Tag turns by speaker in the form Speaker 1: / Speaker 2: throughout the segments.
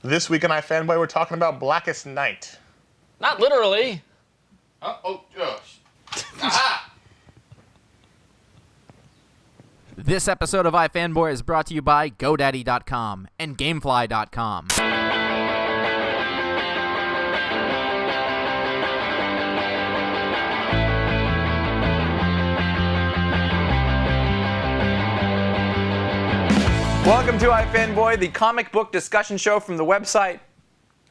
Speaker 1: This week on iFanboy, we're talking about Blackest Night.
Speaker 2: Not literally.
Speaker 3: Oh, gosh. Aha!
Speaker 4: This episode of iFanboy is brought to you by GoDaddy.com and Gamefly.com. Welcome to iFanboy, the comic book discussion show from the website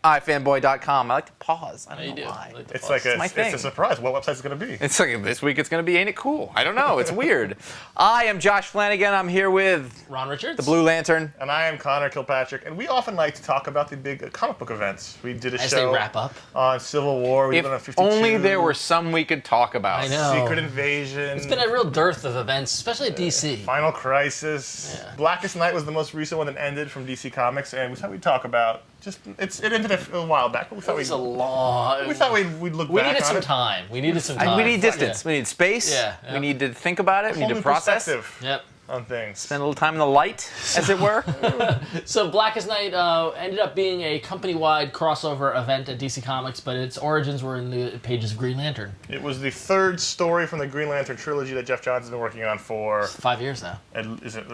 Speaker 4: iFanboy.com. I like to pause. I don't know why.
Speaker 1: It's like it's a surprise. What website is it going to be?
Speaker 4: It's like this week it's going to be Ain't It Cool? I don't know. It's weird. I am Josh Flanagan. I'm here with
Speaker 2: Ron Richards,
Speaker 4: the Blue Lantern.
Speaker 1: And I am Conor Kilpatrick. And we often like to talk about the big comic book events. We did a
Speaker 2: as
Speaker 1: show
Speaker 2: they wrap up
Speaker 1: on Civil War. We did on
Speaker 4: If
Speaker 1: 52.
Speaker 4: only there were some we could talk about.
Speaker 2: I know.
Speaker 1: Secret Invasion.
Speaker 2: It's been a real dearth of events, especially at DC.
Speaker 1: Final Crisis.
Speaker 2: Yeah.
Speaker 1: Blackest Night was the most recent one that ended from DC Comics, and we thought we'd talk about it ended a while back, but we thought
Speaker 2: It was a long.
Speaker 1: we thought we'd look
Speaker 2: We
Speaker 1: back
Speaker 2: needed
Speaker 1: on
Speaker 2: some
Speaker 1: it.
Speaker 2: time. We needed some time.
Speaker 4: We need distance.
Speaker 2: Yeah.
Speaker 4: We need space.
Speaker 2: Yeah,
Speaker 4: We need to think about it. We
Speaker 1: Whole
Speaker 4: need
Speaker 1: new
Speaker 4: to process.
Speaker 1: perspective
Speaker 2: Yep.
Speaker 1: on things.
Speaker 4: Spend a little time in the light, as it were.
Speaker 2: So Blackest Night ended up being a company-wide crossover event at DC Comics, but its origins were in the pages of Green Lantern.
Speaker 1: It was the third story from the Green Lantern trilogy that Geoff Johns has been working on for
Speaker 2: 5 years now.
Speaker 1: at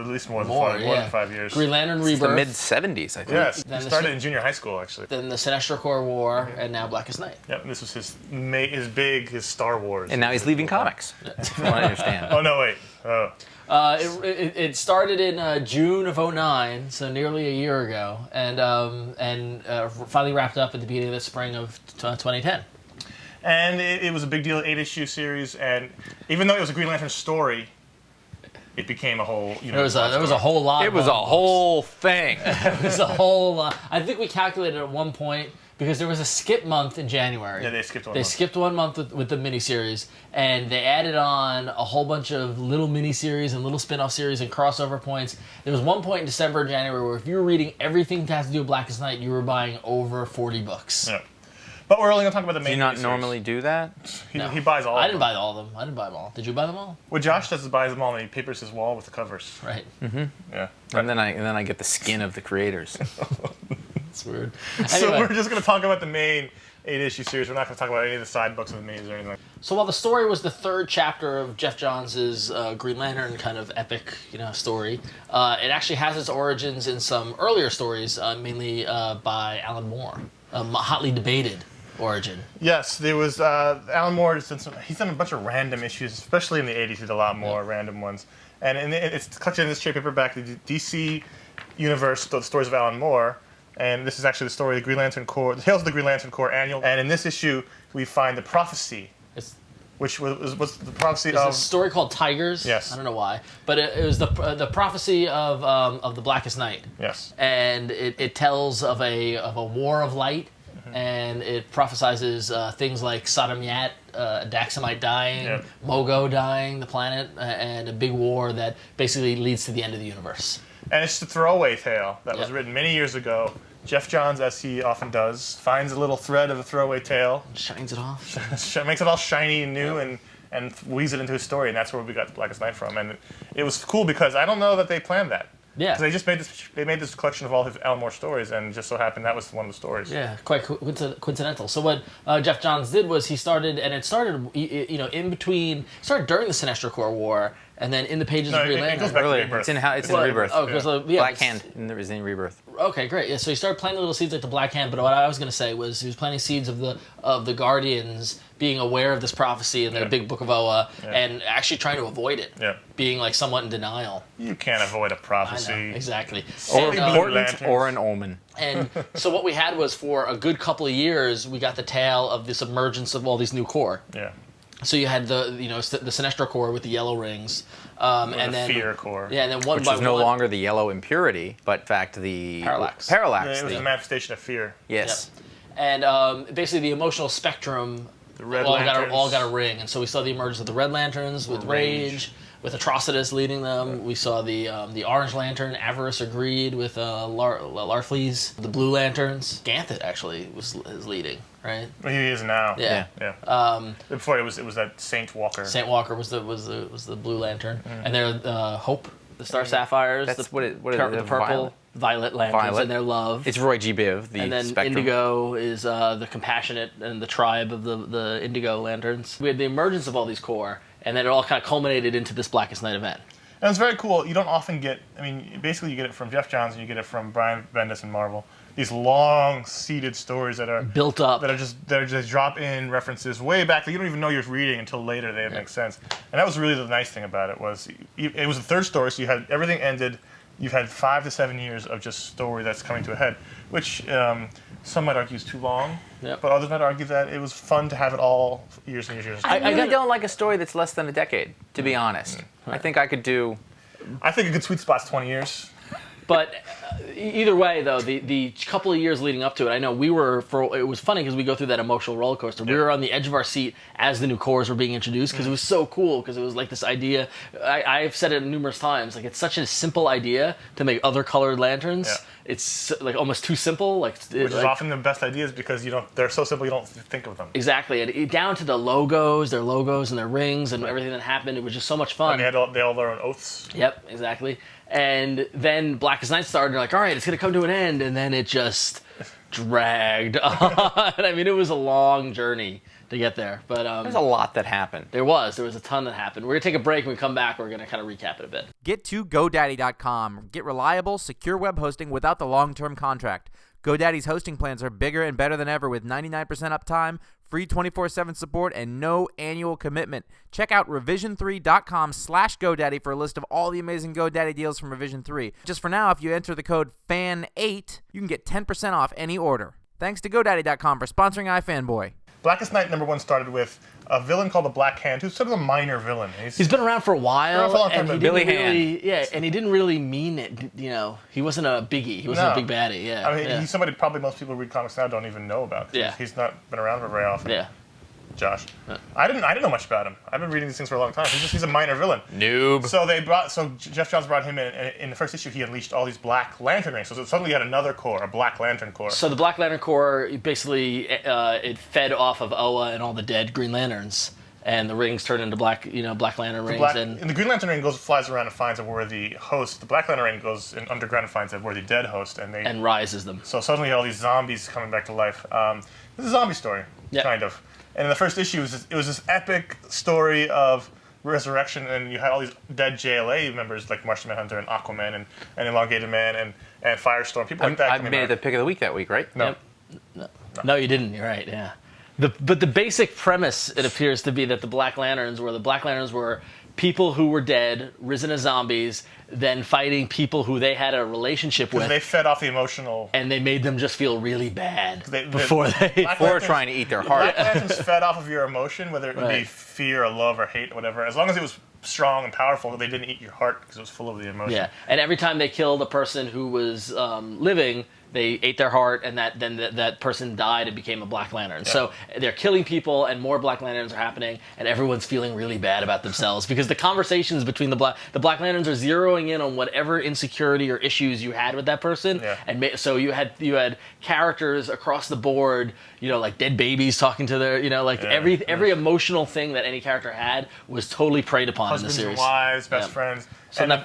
Speaker 1: least more than
Speaker 2: Yeah.
Speaker 1: 5 years.
Speaker 2: Green Lantern
Speaker 4: It's the
Speaker 2: Rebirth.
Speaker 4: mid-'70s, I think.
Speaker 1: Yes,
Speaker 2: Then
Speaker 1: he
Speaker 2: the
Speaker 1: started
Speaker 2: Sin-
Speaker 1: in junior high school actually.
Speaker 2: Then the Sinestro Corps War, and now Blackest Night.
Speaker 1: Yep, and this was his Star Wars.
Speaker 4: And now he's leaving comics, if you want to understand.
Speaker 1: Oh no, wait. Oh.
Speaker 2: It started in June of '09, so nearly a year ago, and finally wrapped up at the beginning of the spring of 2010.
Speaker 1: And it was a big deal, 8-issue series, and even though it was a Green Lantern story, it became a whole.
Speaker 2: There was a whole lot.
Speaker 4: It was a whole thing.
Speaker 2: It was a whole lot. I think we calculated at one point, because there was a skip month in January.
Speaker 1: Yeah, they skipped one
Speaker 2: They
Speaker 1: month.
Speaker 2: skipped 1 month with the miniseries, and they added on a whole bunch of little miniseries and little spin-off series and crossover points. There was one point in December and January where if you were reading everything that has to do with Blackest Night, you were buying over 40 books.
Speaker 1: Yeah. But we're only going to talk about the main
Speaker 4: Do you not
Speaker 1: miniseries.
Speaker 4: normally do that?
Speaker 1: He buys all of
Speaker 2: I didn't
Speaker 1: them.
Speaker 2: buy all of them. I didn't buy them all. Did you buy them all?
Speaker 1: What Josh does is buys them all and he papers his wall with the covers.
Speaker 2: Right.
Speaker 1: Yeah.
Speaker 4: And then I get the skin of the creators.
Speaker 2: It's weird.
Speaker 1: So
Speaker 2: Anyway,
Speaker 1: we're just going to talk about the main 8-issue series. We're not going to talk about any of the side books of the minis or anything like that.
Speaker 2: so while the story was the third chapter of Geoff Johns' Green Lantern kind of epic, story, it actually has its origins in some earlier stories, mainly by Alan Moore, a hotly debated origin.
Speaker 1: Yes, there was Alan Moore. He's done a bunch of random issues, especially in the 80s. He did a lot more random ones. And it's collected in this trade paperback, the DC Universe, the stories of Alan Moore. And this is actually the story of the Green Lantern Corps, the Tales of the Green Lantern Corps annual. And in this issue, we find the prophecy, which was the prophecy
Speaker 2: There's
Speaker 1: of.
Speaker 2: a story called Tigers.
Speaker 1: Yes.
Speaker 2: I don't know why, but it was the prophecy of the Blackest Night.
Speaker 1: Yes.
Speaker 2: And it tells of a war of light, and it prophesizes things like Sodom Yat, Daxamite dying,
Speaker 1: Yep.
Speaker 2: Mogo dying, the planet, and a big war that basically leads to the end of the universe.
Speaker 1: And it's a throwaway tale that was
Speaker 2: Yep.
Speaker 1: written many years ago. Geoff Johns, as he often does, finds a little thread of a throwaway tale,
Speaker 2: Shines it off.
Speaker 1: makes it all shiny and new, and weaves it into his story, and that's where we got Blackest Night from. And it was cool because I don't know that they planned that.
Speaker 2: Yeah.
Speaker 1: Because they just made this collection of all his Alan Moore stories, and just so happened that was one of the stories.
Speaker 2: Yeah, quite coincidental. So what Geoff Johns did was he started in between, started during the Sinestro Corps War, and then in the pages
Speaker 1: No,
Speaker 2: of Green
Speaker 1: it
Speaker 2: Lantern.
Speaker 1: goes back to
Speaker 4: Earlier.
Speaker 1: Rebirth.
Speaker 4: It's in Rebirth.
Speaker 2: Oh, because
Speaker 4: Black Hand is in Rebirth.
Speaker 2: Okay, great. Yeah, so he started planting little seeds like the Black Hand, but what I was going to say was he was planting seeds of the Guardians being aware of this prophecy in their big Book of Oa and actually trying to avoid it.
Speaker 1: Yeah.
Speaker 2: Being like somewhat in denial.
Speaker 1: You can't avoid a
Speaker 2: I
Speaker 1: prophecy.
Speaker 2: know, exactly.
Speaker 4: Or
Speaker 2: And,
Speaker 4: important
Speaker 1: Lanterns.
Speaker 4: or an omen.
Speaker 2: and so what we had was for a good couple of years, we got the tale of this emergence of all these new corps.
Speaker 1: Yeah.
Speaker 2: So you had the Sinestro Corps with the yellow rings, and
Speaker 1: the
Speaker 2: then
Speaker 1: Fear Corps.
Speaker 2: Yeah, and then one
Speaker 4: Which
Speaker 2: by
Speaker 4: was no
Speaker 2: one.
Speaker 4: longer the yellow impurity, but in fact the
Speaker 2: Parallax.
Speaker 1: It was a manifestation of fear.
Speaker 4: Yes.
Speaker 2: And basically the emotional spectrum
Speaker 1: The Red
Speaker 2: all
Speaker 1: Lanterns.
Speaker 2: got a ring, and so we saw the emergence of the Red Lanterns with Rage, with Atrocitus leading them. We saw the Orange Lantern, Avarice or Greed with Larfleeze. The Blue Lanterns, Ganthet actually is leading, right?
Speaker 1: Well, he is now.
Speaker 2: Yeah.
Speaker 1: Yeah. Before it was that Saint Walker.
Speaker 2: Saint Walker was the Blue Lantern, and there Hope The Star Sapphires.
Speaker 4: That's
Speaker 2: the,
Speaker 4: what it
Speaker 2: the purple, violet lanterns and their love.
Speaker 4: It's Roy G. Biv, the
Speaker 2: and then
Speaker 4: Spectrum.
Speaker 2: Indigo is the compassionate and the tribe of the Indigo lanterns. We had the emergence of all these corps, and then it all kind of culminated into this Blackest Night event.
Speaker 1: And it's very cool. You don't often get, I mean, basically you get it from Geoff Johns and you get it from Brian Bendis and Marvel. These long-seated stories that are
Speaker 2: built up,
Speaker 1: that just drop in references way back that you don't even know you're reading until later they make sense. And that was really the nice thing about it was it was the third story, so you had everything ended. You've had 5 to 7 years of just story that's coming to a head, which some might argue is too long, but others might argue that it was fun to have it all years and years and years.
Speaker 4: I really don't like a story that's less than a decade, to be honest. I think I could do...
Speaker 1: I think a good sweet spot's 20 years.
Speaker 2: But either way, though, the couple of years leading up to it, I know it was funny because we go through that emotional roller coaster. We were on the edge of our seat as the new corps were being introduced because it was so cool, because it was like this idea. I've said it numerous times, like it's such a simple idea to make other colored lanterns.
Speaker 1: Yeah.
Speaker 2: It's like almost too simple. Which
Speaker 1: is often the best ideas because they're so simple you don't think of them.
Speaker 2: Exactly, and down to their logos and their rings and everything that happened. It was just so much fun.
Speaker 1: And they all their own oaths.
Speaker 2: Yep, exactly. And then Blackest Night started, and you're like, all right, it's going to come to an end, and then it just dragged on. I mean, it was a long journey to get there. But
Speaker 4: there's a lot that happened.
Speaker 2: There was a ton that happened. We're going to take a break. When we come back, we're going to kind of recap it a bit.
Speaker 5: Get to GoDaddy.com. Get reliable, secure web hosting without the long-term contract. GoDaddy's hosting plans are bigger and better than ever with 99% uptime, free 24/7 support, and no annual commitment. Check out revision3.com/GoDaddy for a list of all the amazing GoDaddy deals from Revision 3. Just for now, if you enter the code FAN8, you can get 10% off any order. Thanks to GoDaddy.com for sponsoring iFanboy.
Speaker 1: Blackest Night #1 started with a villain called the Black Hand, who's sort of a minor villain.
Speaker 2: He's been around for a while, and he
Speaker 4: Billy
Speaker 2: didn't really,
Speaker 4: Hand.
Speaker 2: yeah, and he didn't really mean it. You know, he wasn't a biggie. He wasn't a big baddie. Yeah,
Speaker 1: I mean, he's somebody probably most people who read comics now don't even know about.
Speaker 2: Yeah,
Speaker 1: he's not been around for very often.
Speaker 2: Yeah.
Speaker 1: Josh. I didn't know much about him. I've been reading these things for a long time. He's a minor villain.
Speaker 4: Noob.
Speaker 1: So Geoff Johns brought him in, and in the first issue he unleashed all these Black Lantern rings. So suddenly you had another corps, a Black Lantern Corps.
Speaker 2: So the Black Lantern Corps basically it fed off of Oa and all the dead Green Lanterns, and the rings turned into Black Lantern rings.
Speaker 1: And the Green Lantern ring flies around and finds a worthy host. The Black Lantern ring goes underground and finds a worthy dead host, and
Speaker 2: rises them.
Speaker 1: So suddenly you had all these zombies coming back to life. This is a zombie story, kind of. And in the first issue, it was this epic story of resurrection, and you had all these dead JLA members like Martian Manhunter and Aquaman and Elongated Man and Firestorm, people like that.
Speaker 4: I made it the pick of the week that week, right?
Speaker 1: No.
Speaker 2: Yep. No, you didn't. You're right. Yeah. But the basic premise, it appears to be that the Black Lanterns were people who were dead, risen as zombies, then fighting people who they had a relationship with.
Speaker 1: They fed off the emotional.
Speaker 2: And they made them just feel really bad before
Speaker 4: trying to eat their heart.
Speaker 1: Black Lanterns fed off of your emotion, whether it be fear or love or hate or whatever. As long as it was strong and powerful, they didn't eat your heart because it was full of the emotion.
Speaker 2: Yeah, and every time they killed a person who was living, they ate their heart, and that person died and became a Black Lantern. Yeah. So they're killing people, and more Black Lanterns are happening, and everyone's feeling really bad about themselves because the conversations between the Black Lanterns are zeroing in on whatever insecurity or issues you had with that person.
Speaker 1: Yeah.
Speaker 2: And so you had characters across the board, like dead babies talking to their, every emotional thing that any character had was totally preyed upon in the series.
Speaker 1: Husbands and wives, best friends.
Speaker 2: So
Speaker 1: and the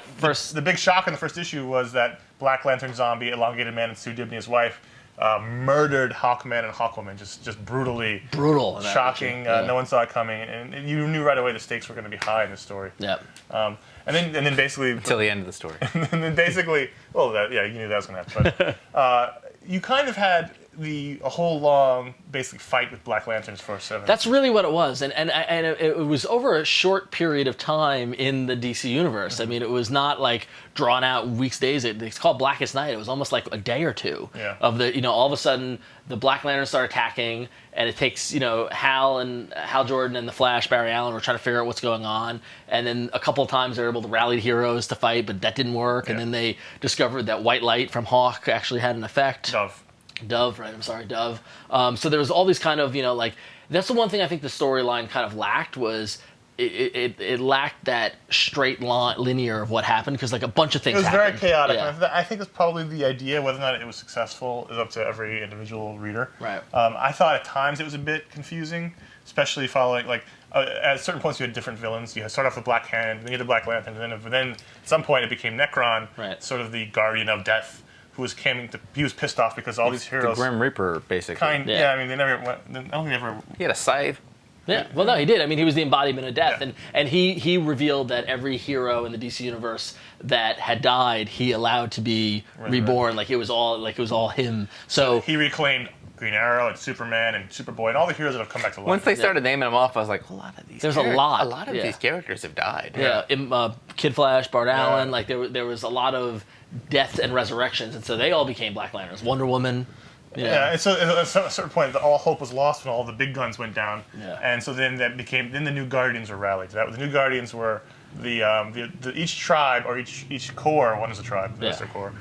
Speaker 1: big shock in the first issue was that Black Lantern zombie, Elongated Man, and Sue Dibney, his wife, murdered Hawkman and Hawkwoman, just brutally.
Speaker 2: Brutal.
Speaker 1: Shocking. No one saw it coming, and you knew right away the stakes were going to be high in this story.
Speaker 2: Yep.
Speaker 1: And then basically
Speaker 4: until the end of the story.
Speaker 1: And then basically, you knew that was going to happen. But you kind of had a whole long basically fight with Black Lanterns for 7.
Speaker 2: That's really what it was, and it was over a short period of time in the DC universe. I mean, it was not like drawn out weeks, days. It's called Blackest Night. It was almost like a day or two of the all of a sudden the Black Lanterns start attacking, and it takes Hal Jordan and the Flash, Barry Allen, were trying to figure out what's going on, and then a couple of times they were able to rally the heroes to fight, but that didn't work, and then they discovered that white light from Hawk actually had an effect. Dove, right? I'm sorry, Dove. So there was all these kind of, that's the one thing I think the storyline kind of lacked was it lacked that straight linear of what happened because like a bunch of things happened.
Speaker 1: It was very chaotic. Yeah. I think it's probably the idea. Whether or not it was successful is up to every individual reader.
Speaker 2: Right.
Speaker 1: I thought at times it was a bit confusing. especially following at certain points you had different villains. You start off with Black Hand, then you had the Black Lantern, and then at some point it became Necron, sort of the guardian of death, who was he was pissed off because all these heroes,
Speaker 4: the Grim Reaper, basically.
Speaker 1: I mean, they never went. I don't think they ever.
Speaker 4: He had a scythe.
Speaker 2: Yeah, well, no, he did. I mean, he was the embodiment of death, and he revealed that every hero in the DC universe that had died, he allowed to be reborn. Like it was all him. So
Speaker 1: he reclaimed Green Arrow and Superman and Superboy and all the heroes that have come back to life.
Speaker 4: Once they started naming them off, I was like, a lot of these.
Speaker 2: There's a lot.
Speaker 4: A lot of these characters have died.
Speaker 2: Yeah, Kid Flash, Bart Allen, like there was a lot of deaths and resurrections, and so they all became Black Lanterns. Wonder Woman.
Speaker 1: Yeah, and so at a certain point, all hope was lost when all the big guns went down.
Speaker 2: Yeah.
Speaker 1: And so then the New Guardians were rallied. The New Guardians were each tribe or each corps, one is a tribe, the Sinestro Corps,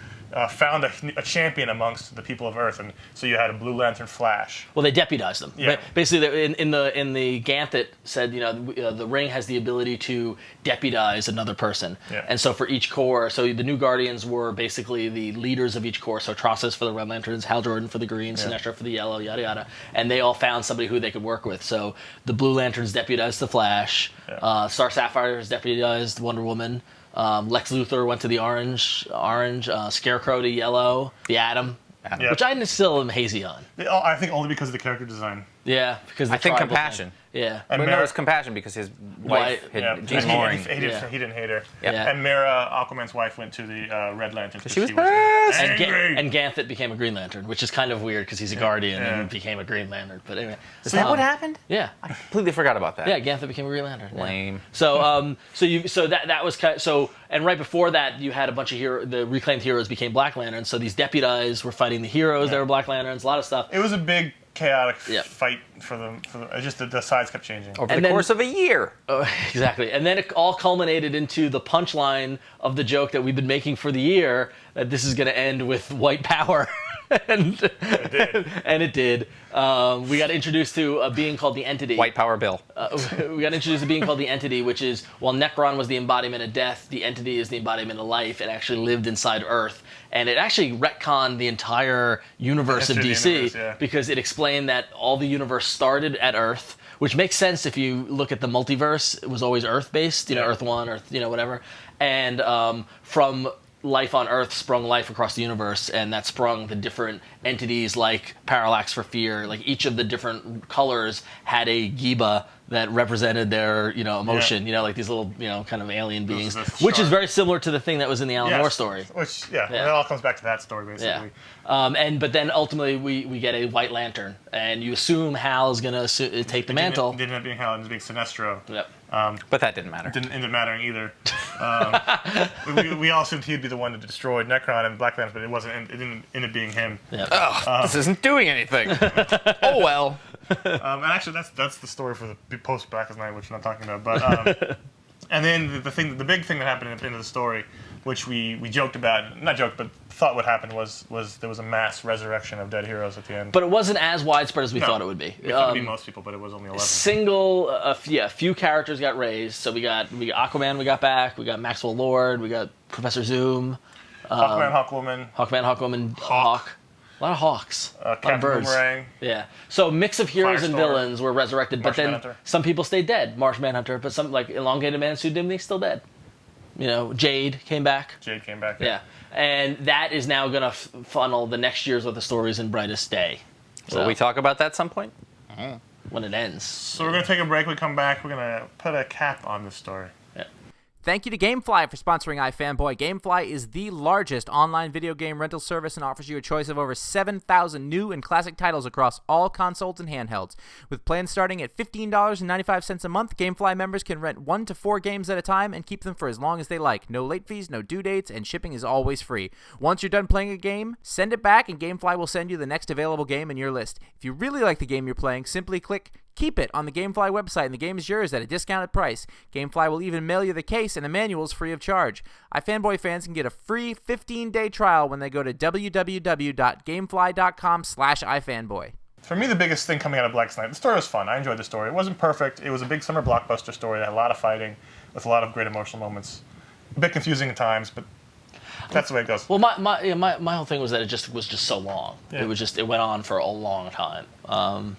Speaker 1: found a champion amongst the people of Earth, and so you had a Blue Lantern Flash.
Speaker 2: Well, they deputized them.
Speaker 1: Yeah.
Speaker 2: Basically, in the Ganthet said, the Ring has the ability to deputize another person, and so for each corps, so the New Guardians were basically the leaders of each corps. So Trossus for the Red Lanterns, Hal Jordan for the Green, Sinestro for the Yellow, yada yada, and they all found somebody who they could work with. So the Blue Lanterns deputized the Flash, Star Sapphires deputized Wonder Woman. Lex Luthor went to the orange, Scarecrow to yellow, the Atom, which I still am hazy on.
Speaker 1: I think only because of the character design.
Speaker 2: Yeah, because
Speaker 4: I think Compassion.
Speaker 2: Yeah,
Speaker 4: And no, it's Compassion because his wife had Jean Loring.
Speaker 1: He didn't hate her.
Speaker 2: Yeah.
Speaker 1: And Mera, Aquaman's wife, went to the Red Lantern.
Speaker 4: She was pissed.
Speaker 1: angry.
Speaker 2: And Ganthet became a Green Lantern, which is kind of weird because he's a Guardian and became a Green Lantern. But anyway,
Speaker 4: Is that what happened?
Speaker 2: Yeah.
Speaker 4: I completely forgot about that.
Speaker 2: Yeah, Ganthet became a Green Lantern.
Speaker 4: Lame.
Speaker 2: So, that was kind of, so, and right before that, you had a bunch of the reclaimed heroes became Black Lanterns. So these deputized were fighting the heroes. They were Black Lanterns. A lot of stuff.
Speaker 1: It was a big chaotic fight for them. Just the sides kept changing
Speaker 4: over the course of a year.
Speaker 2: Oh, exactly, and then it all culminated into the punchline of the joke that we've been making for the year that this is going to end with white power. And it did. We got introduced to a being called the Entity.
Speaker 4: White Power Bill.
Speaker 2: We got introduced to a being called the Entity, which is, while Necron was the embodiment of death, the Entity is the embodiment of life. It actually lived inside Earth. And it actually retconned the entire universe of DC because it explained that all the universe started at Earth, which makes sense if you look at the multiverse. It was always Earth-based, Earth 1, Earth, whatever. And from life on Earth sprung life across the universe, and that sprung the different entities like Parallax for Fear. Like each of the different colors had a Giba that represented their, emotion. Like these little, kind of alien beings, which is very similar to the thing that was in the Alan Moore story.
Speaker 1: Which, it all comes back to that story basically.
Speaker 2: Yeah. But then ultimately we get a White Lantern, and you assume Hal is gonna take the mantle.
Speaker 1: It didn't end up being Hal; it ended up being Sinestro.
Speaker 2: Yep.
Speaker 4: But that didn't matter.
Speaker 1: It didn't end up mattering either. We all assumed he'd be the one that destroyed Necron and Black Lantern, but it wasn't. It didn't end up being him.
Speaker 2: Yeah.
Speaker 4: This isn't doing anything. Oh well.
Speaker 1: And actually, that's the story for the post Blackest Night, which we're not talking about. But and then the big thing that happened at the end of the story, which we joked about, not joked, but thought would happen was there was a mass resurrection of dead heroes at the end.
Speaker 2: But it wasn't as widespread as we thought it would be.
Speaker 1: It would be most people, but it was only 11.
Speaker 2: A few characters got raised. So we got Aquaman, we got back. We got Maxwell Lord. We got Professor Zoom.
Speaker 1: Hawkman, Hawkwoman,
Speaker 2: Hawk. A lot of hawks. A lot of birds.
Speaker 1: Boomerang.
Speaker 2: Yeah. So mix of heroes and villains were resurrected, but then
Speaker 1: Manhunter.
Speaker 2: some people stayed dead. Marsh Manhunter, but some like Elongated Man Suit Dimity still dead. Jade came back. Yeah. And that is now going to funnel the next year's worth of stories in Brightest Day.
Speaker 4: Will we talk about that at some point?
Speaker 2: When it ends.
Speaker 1: So we're going to take a break. We come back. We're going to put a cap on this story.
Speaker 5: Thank you to GameFly for sponsoring iFanboy. GameFly is the largest online video game rental service and offers you a choice of over 7,000 new and classic titles across all consoles and handhelds. With plans starting at $15.95 a month, GameFly members can rent 1 to 4 games at a time and keep them for as long as they like. No late fees, no due dates, and shipping is always free. Once you're done playing a game, send it back and GameFly will send you the next available game in your list. If you really like the game you're playing, simply click Keep It on the GameFly website, and the game is yours at a discounted price. GameFly will even mail you the case, and the manual is free of charge. iFanboy fans can get a free 15-day trial when they go to www.gamefly.com/iFanboy.
Speaker 1: For me, the biggest thing coming out of Blackest Night, the story was fun. I enjoyed the story. It wasn't perfect. It was a big summer blockbuster story. It had a lot of fighting with a lot of great emotional moments. A bit confusing at times, but That's the way it goes.
Speaker 2: Well, my whole thing was that it was just so long.
Speaker 1: Yeah.
Speaker 2: It went on for a long time.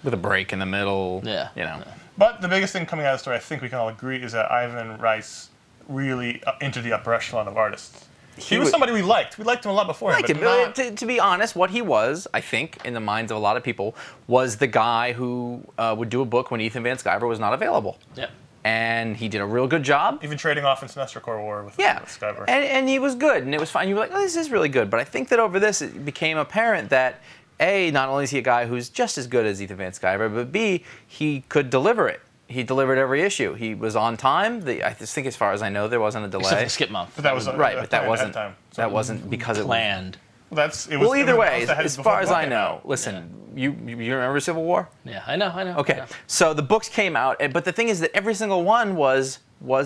Speaker 4: With a break in the middle.
Speaker 2: Yeah.
Speaker 4: You know.
Speaker 2: Yeah.
Speaker 1: But the biggest thing coming out of the story, I think we can all agree, is that Ivan Rice really entered the upper echelon of artists. He was somebody we liked. We liked him a lot before.
Speaker 4: To be honest, what he was, I think, in the minds of a lot of people, was the guy who would do a book when Ethan Van Sciver was not available.
Speaker 2: Yeah.
Speaker 4: And he did a real good job.
Speaker 1: Even trading off in Sinestro Corps War with Sciver.
Speaker 4: And he was good, and it was fine. You were like, oh, this is really good. But I think that over this, it became apparent that, A, not only is he a guy who's just as good as Ethan Van Sciver, but B, he could deliver it. He delivered every issue. He was on time. I think, as far as I know, there wasn't a delay.
Speaker 2: Except for the skip month.
Speaker 1: But that was
Speaker 4: right, but that wasn't
Speaker 1: time.
Speaker 4: that wasn't because it
Speaker 2: Planned.
Speaker 1: Well,
Speaker 4: either way, as far as I know, listen, you remember Civil War?
Speaker 2: Yeah, I know.
Speaker 4: Okay,
Speaker 2: Yeah.
Speaker 4: so the books came out, but the thing is that every single one was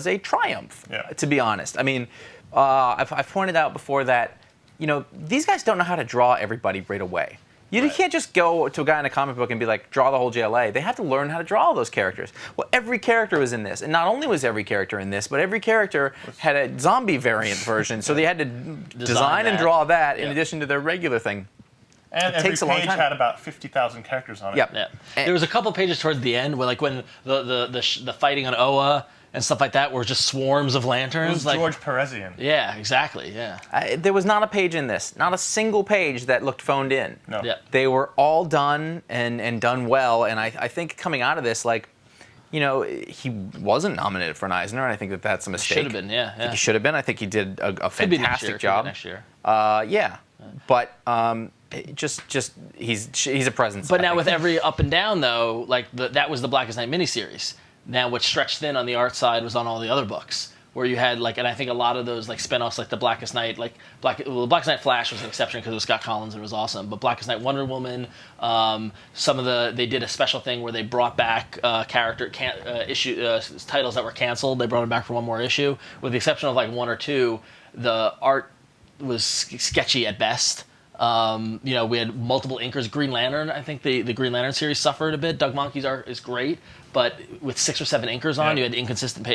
Speaker 4: a triumph.
Speaker 1: Yeah.
Speaker 4: To be honest, I mean, I've pointed out before that, these guys don't know how to draw everybody right away. You can't just go to a guy in a comic book and be like, draw the whole JLA. They have to learn how to draw all those characters. Well, every character was in this. And not only was every character in this, but every character had a zombie variant version. So they had to design and draw that in addition to their regular thing.
Speaker 1: And every page had about 50,000 characters on it.
Speaker 4: Yep.
Speaker 2: Yeah. There was a couple pages towards the end where, like, when the fighting on Oa and stuff like that were just swarms of lanterns.
Speaker 1: It was
Speaker 2: like,
Speaker 1: George Perezian.
Speaker 2: Yeah, exactly. Yeah.
Speaker 4: There was not a page in this, not a single page that looked phoned in.
Speaker 1: No.
Speaker 2: Yeah.
Speaker 4: They were all done and done well. And I think coming out of this, like, he wasn't nominated for an Eisner, and I think that's a mistake.
Speaker 2: Should have been, yeah.
Speaker 4: I think he should have been. I think he did a
Speaker 2: Could be next
Speaker 4: fantastic
Speaker 2: year,
Speaker 4: job.
Speaker 2: next year.
Speaker 4: Yeah. But just he's a presence.
Speaker 2: But
Speaker 4: I
Speaker 2: now
Speaker 4: think.
Speaker 2: with every up and down, though, like that was the Blackest Night miniseries. Now what stretched thin on the art side was on all the other books, where you had like, and I think a lot of those like spinoffs, like the Blackest Night, the Blackest Night Flash was an exception because it was Scott Collins and it was awesome. But Blackest Night Wonder Woman, they did a special thing where they brought back titles that were canceled. They brought it back for one more issue, with the exception of like one or two. The art was sketchy at best. We had multiple inkers. Green Lantern, I think the Green Lantern series suffered a bit. Doug Mahnke's art is great, but with 6 or 7 inkers on, you had inconsistent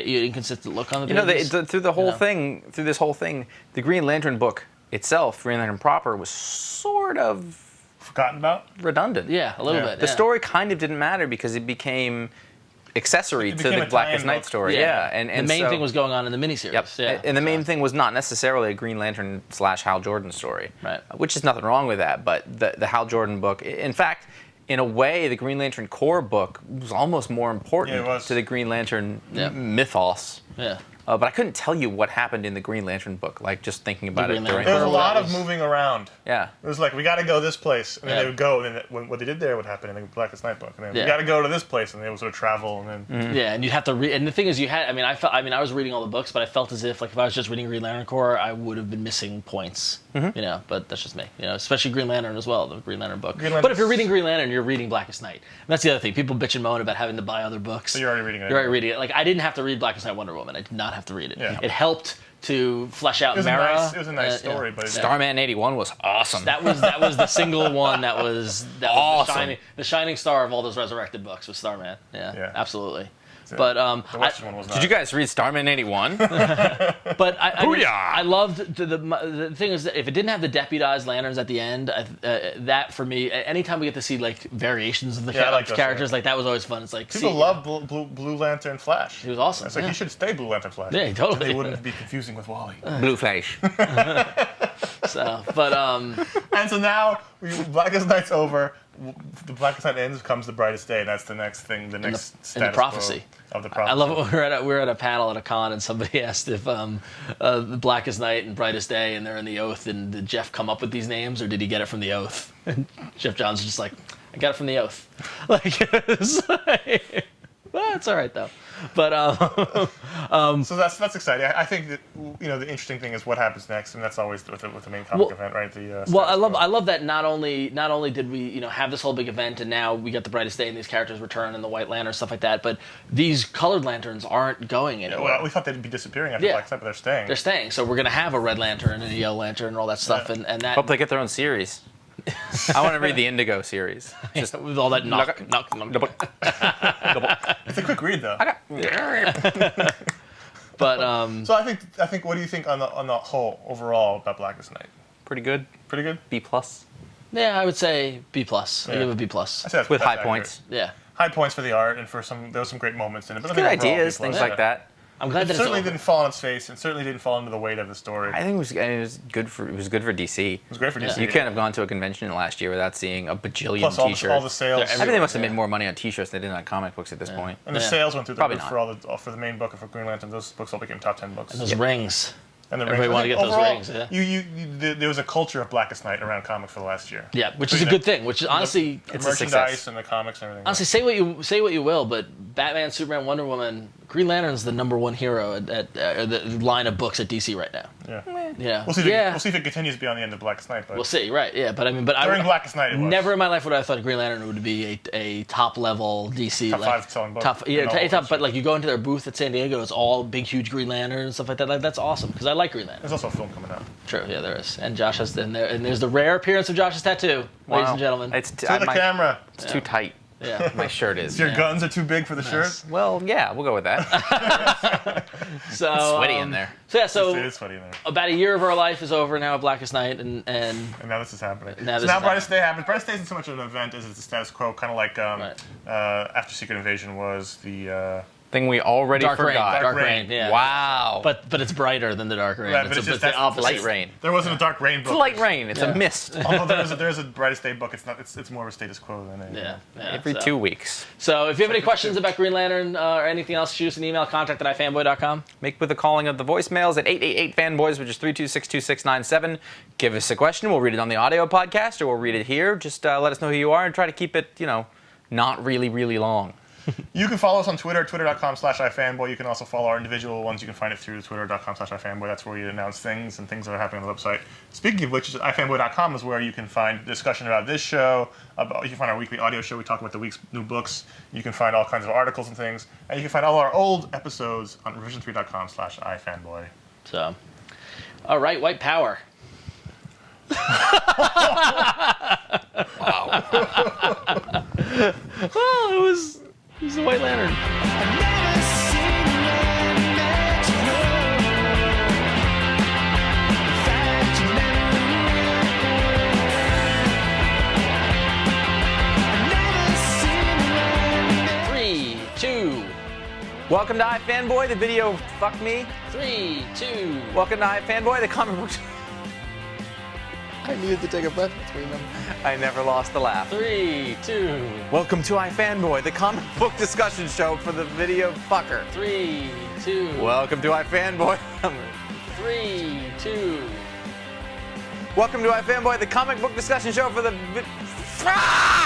Speaker 2: look on the pages.
Speaker 4: Through this whole thing, the Green Lantern book itself, Green Lantern proper, was sort of
Speaker 1: forgotten about,
Speaker 4: redundant.
Speaker 2: Yeah, a little bit.
Speaker 4: The story kind of didn't matter because it became accessory to the Blackest Night story. Yeah. And
Speaker 2: the main thing was going on in the miniseries.
Speaker 4: Yep.
Speaker 2: Yeah.
Speaker 4: And the main thing was not necessarily a Green Lantern / Hal Jordan story.
Speaker 2: Right.
Speaker 4: Which is nothing wrong with that, but the Hal Jordan book, in fact, in a way, the Green Lantern Corps book was almost more important to the Green Lantern mythos.
Speaker 2: Yeah.
Speaker 1: But I couldn't tell you what happened in the Green Lantern book, like just thinking about it during.
Speaker 3: There was a lot of moving around.
Speaker 1: Yeah.
Speaker 3: It was like, we got to go this place, and then they would go, and then what they did there would happen in the Blackest Night book, and then we got to go to this place, and they would sort of travel, and then.
Speaker 2: Yeah, and you'd have to read. And the thing is, I was reading all the books, but I felt as if, like, if I was just reading Green Lantern Corps, I would have been missing points. But that's just me. Especially Green Lantern as well, the Green Lantern book. But if you're reading Green Lantern, you're reading Blackest Night. And that's the other thing. People bitch and moan about having to buy other books.
Speaker 3: So you're already reading it.
Speaker 2: You're already reading it. Like, I didn't have to read Blackest Night Wonder Woman. I did not have to read it.
Speaker 3: Yeah.
Speaker 2: It helped to flesh out Mara.
Speaker 3: It was a nice story, but
Speaker 4: Starman 81 was awesome.
Speaker 2: That was the single one that was
Speaker 4: awesome.
Speaker 2: The shining star of all those resurrected books was Starman. Yeah. Absolutely.
Speaker 3: But the Western one was not.
Speaker 4: Did you guys read Starman 81?
Speaker 2: But I loved the thing is that if it didn't have the deputized lanterns at the end, that for me, anytime we get to see like variations of the characters, like that was always fun. It's like
Speaker 3: people love Blue Lantern Flash.
Speaker 2: He was awesome.
Speaker 3: It's like he should stay Blue Lantern Flash.
Speaker 2: Yeah, totally.
Speaker 3: They wouldn't be confusing with Wally.
Speaker 4: Blue Flash.
Speaker 2: So, but
Speaker 3: and so now Blackest Night's over. The Blackest Night ends, comes the Brightest Day, and that's the next thing, the next status
Speaker 2: the prophecy
Speaker 3: of the prophecy.
Speaker 2: I love it. We were at a panel at a con, and somebody asked if the Blackest Night and Brightest Day, and they're in the Oath, and did Geoff come up with these names, or did he get it from the Oath? And Geoff Johns was just like, I got it from the Oath. Like, it's like, well, it's all right though. But
Speaker 3: so that's exciting. I think that the interesting thing is what happens next, and that's always with the main comic event, right?
Speaker 2: I love that not only did we have this whole big event, and now we got the Brightest Day and these characters return and the White Lantern stuff like that, but these colored lanterns aren't going anywhere.
Speaker 3: Well, we thought they'd be disappearing after Black Night, but they're staying.
Speaker 2: They're staying. So we're gonna have a Red Lantern and a Yellow Lantern and all that stuff, and that.
Speaker 4: Hope they get their own series. I want to read the Indigo series.
Speaker 2: Just with all that knock.
Speaker 3: It's a quick read, though.
Speaker 2: But
Speaker 1: So I think. What do you think on the whole overall about Blackest Night?
Speaker 4: Pretty good.
Speaker 1: Pretty good.
Speaker 4: B+.
Speaker 2: yeah, I would say B+. I give it a B+.
Speaker 1: I say that's,
Speaker 4: With
Speaker 1: that's
Speaker 4: high
Speaker 1: accurate.
Speaker 4: points.
Speaker 2: Yeah.
Speaker 1: High points for the art and for there was some great moments in it. But I
Speaker 4: Good
Speaker 1: think overall,
Speaker 4: ideas,
Speaker 1: B+.
Speaker 4: things like that.
Speaker 2: I'm glad
Speaker 1: It
Speaker 2: that
Speaker 1: certainly
Speaker 2: it's over.
Speaker 1: didn't fall on its face, and certainly didn't fall into the weight of the story.
Speaker 4: I think it was good for DC.
Speaker 1: It was great for DC.
Speaker 4: You can't have gone to a convention last year without seeing a bajillion
Speaker 1: Plus
Speaker 4: T-shirts.
Speaker 1: all the sales.
Speaker 2: They're
Speaker 4: I think they must have
Speaker 2: Yeah.
Speaker 4: made more money on T-shirts than they did on comic books at this point.
Speaker 1: And the
Speaker 2: Yeah.
Speaker 1: sales went through the
Speaker 4: Probably
Speaker 1: roof
Speaker 4: not.
Speaker 1: for the main book and for Green Lantern. Those books all became top 10 books.
Speaker 2: Those rings.
Speaker 1: And the
Speaker 2: Everybody
Speaker 1: rings.
Speaker 2: wanted to
Speaker 1: I
Speaker 2: get
Speaker 1: think
Speaker 2: those
Speaker 1: overall,
Speaker 2: rings, yeah.
Speaker 1: There was a culture of Blackest Night around comics for the last year.
Speaker 2: Yeah, which is a good thing. Which is honestly,
Speaker 1: The
Speaker 4: It's a
Speaker 1: merchandise
Speaker 4: success.
Speaker 1: and the comics and everything.
Speaker 2: honestly, say what you will, but Batman, Superman, Wonder Woman, Green Lantern's the #1 hero at the line of books at DC right now.
Speaker 1: Yeah.
Speaker 2: Yeah,
Speaker 1: We'll see.
Speaker 2: yeah.
Speaker 1: We'll see if it continues beyond the end of Blackest Night. But
Speaker 2: We'll see, right? Yeah, but I mean,
Speaker 1: during Blackest Night, it was.
Speaker 2: never in my life would I have thought Green Lantern would be a top level DC
Speaker 1: Top
Speaker 2: like,
Speaker 1: 5 selling book.
Speaker 2: Top, yeah,
Speaker 1: in all of
Speaker 2: top.
Speaker 1: it.
Speaker 2: But like you go into their booth at San Diego, it's all big, huge Green Lanterns and stuff like that. Like, that's awesome because I like Green Lantern.
Speaker 1: There's also a film coming out.
Speaker 2: True, yeah, there is. And Josh has and there's the rare appearance of Josh's tattoo, ladies and gentlemen.
Speaker 4: It's
Speaker 1: To the camera.
Speaker 4: It's too tight.
Speaker 2: Yeah.
Speaker 4: My shirt is.
Speaker 1: Your guns are too big for the shirt.
Speaker 4: Well, yeah, we'll go with that.
Speaker 2: So
Speaker 4: Sweaty in there.
Speaker 2: So yeah,
Speaker 1: It
Speaker 2: so
Speaker 1: is funny in there.
Speaker 2: about a year of our life is over now at Blackest Night, and
Speaker 1: And now this is happening.
Speaker 2: Now
Speaker 1: so
Speaker 2: this
Speaker 1: now
Speaker 2: is
Speaker 1: Brightest Day happens. Brightest Day isn't so much of an event as it's a status quo, kind of like
Speaker 2: Right.
Speaker 1: after Secret Invasion was the.
Speaker 4: Thing we already
Speaker 2: Dark Rain,
Speaker 4: forgot.
Speaker 2: Dark
Speaker 1: Rain.
Speaker 2: Rain, yeah.
Speaker 4: Wow.
Speaker 2: But it's brighter than the Dark Rain.
Speaker 1: Right, but it's just
Speaker 2: the
Speaker 1: that's
Speaker 2: opposite.
Speaker 4: light rain.
Speaker 1: There wasn't a Dark Rain book.
Speaker 4: It's light rain. It's
Speaker 2: Yeah.
Speaker 4: a mist.
Speaker 1: Although there's a Brightest Day book. It's more of a status quo than a.
Speaker 2: Yeah,
Speaker 4: Every
Speaker 2: so.
Speaker 4: 2 weeks.
Speaker 2: So if you have any questions about Green Lantern or anything else, shoot us an email, contact@ifanboy.com.
Speaker 4: Make with the calling of the voicemails at 888-FANBOYS, which is 326-2697. Give us a question. We'll read it on the audio podcast, or we'll read it here. Just let us know who you are and try to keep it, not really, really long.
Speaker 1: You can follow us on Twitter, twitter.com/ifanboy. You can also follow our individual ones. You can find it through twitter.com/ifanboy. That's where we announce things and things that are happening on the website. Speaking of which, ifanboy.com is where you can find discussion about this show. You can find our weekly audio show. We talk about the week's new books. You can find all kinds of articles and things. And you can find all our old episodes on revision3.com/ifanboy.
Speaker 2: So, all right, white power.
Speaker 4: Wow.
Speaker 2: Well, it was the White Lantern. Three, two,
Speaker 4: Welcome to iFanboy, the video fuck me.
Speaker 2: 3, 2.
Speaker 4: Welcome to iFanboy, the comic book.
Speaker 5: I needed to take a breath between them.
Speaker 4: I never lost the laugh.
Speaker 2: 3, 2,
Speaker 4: Welcome to iFanboy, the comic book discussion show for the video fucker.
Speaker 2: 3, 2,
Speaker 4: Welcome to iFanboy.
Speaker 2: 3, 2.
Speaker 4: Welcome to iFanboy, the comic book discussion show for the. Ah!